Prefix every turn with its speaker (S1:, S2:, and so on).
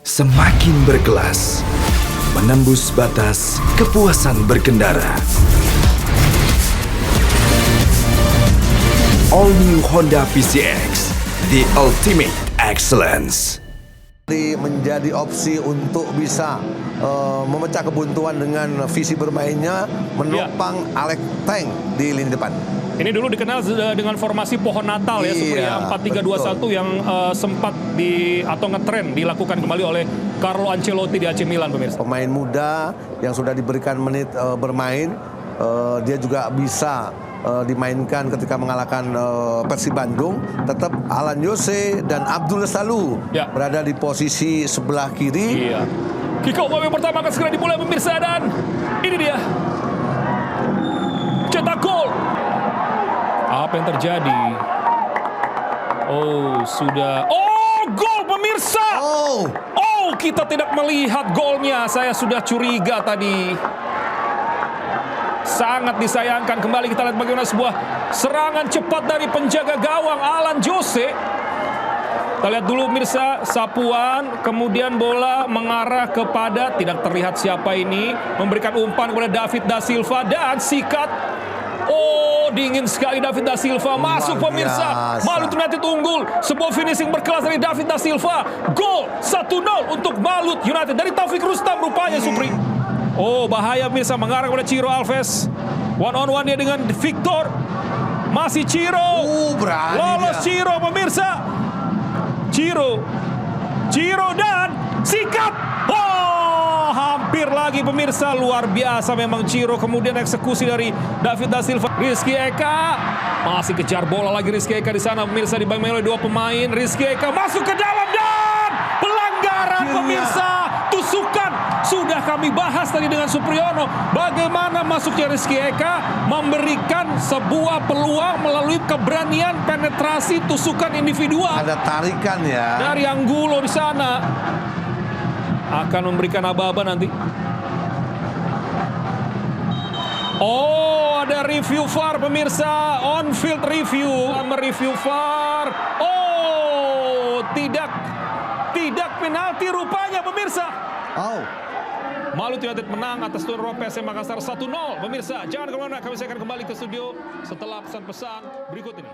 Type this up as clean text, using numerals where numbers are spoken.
S1: Semakin berkelas, menembus batas kepuasan berkendara. All New Honda PCX, the ultimate excellence.
S2: Menjadi opsi untuk bisa memecah kebuntuan dengan visi bermainnya, menopang Alex Tank di lini depan.
S3: Ini dulu dikenal dengan formasi pohon Natal ya, Supri, ya, 4-3-2-1 yang sempat atau ngetren dilakukan kembali oleh Carlo Ancelotti di AC Milan, pemirsa.
S2: Pemain muda yang sudah diberikan menit bermain, dia juga bisa dimainkan ketika mengalahkan Persib Bandung. Tetap Alan Jose dan Abdul Salu berada di posisi sebelah kiri.
S3: Iya. Kick off yang pertama akan segera dimulai, pemirsa, dan ini dia cetak gol. Apa yang terjadi? Oh, sudah. Oh, gol, pemirsa. Oh, kita tidak melihat golnya. Saya sudah curiga tadi. Sangat disayangkan. Kembali kita lihat bagaimana sebuah serangan cepat dari penjaga gawang Alan Jose. Kita lihat dulu, pemirsa, sapuan, kemudian bola mengarah kepada, tidak terlihat siapa ini, memberikan umpan kepada David da Silva dan sikat. Oh, dingin sekali David da Silva. Masuk, pemirsa. Malut United unggul. Sebuah finishing berkelas dari David da Silva. Gol 1-0 untuk Malut United dari Taufik Rustam rupanya, Supri. Oh, bahaya, pemirsa, mengarah kepada Ciro Alves. One on one dia dengan Victor. Masih Ciro. Lolos Ciro, pemirsa. Ciro dan sikat. Oh, hampir lagi, pemirsa. Luar biasa memang Ciro. Kemudian eksekusi dari David da Silva. Rizky Eka masih kejar bola lagi. Rizky Eka di sana, pemirsa, dibangun oleh dua pemain. Rizky Eka masuk ke dalam dan pelanggaran, pemirsa. Tusukan sudah kami bahas tadi dengan Supriyono. Bagaimana masuknya Rizky Eka memberikan sebuah peluang melalui keberanian penetrasi tusukan individual.
S2: Ada tarikan ya
S3: dari Anggulo di sana. Akan memberikan aba-aba nanti. Oh, ada review VAR, pemirsa. On field review. Mereview VAR. Oh, tidak penalti rupanya, pemirsa.
S2: Oh,
S3: Malut United menang atas tuan rumah PSM Makassar 1-0. Pemirsa, jangan kemana-mana, kami akan kembali ke studio setelah pesan-pesan berikut ini.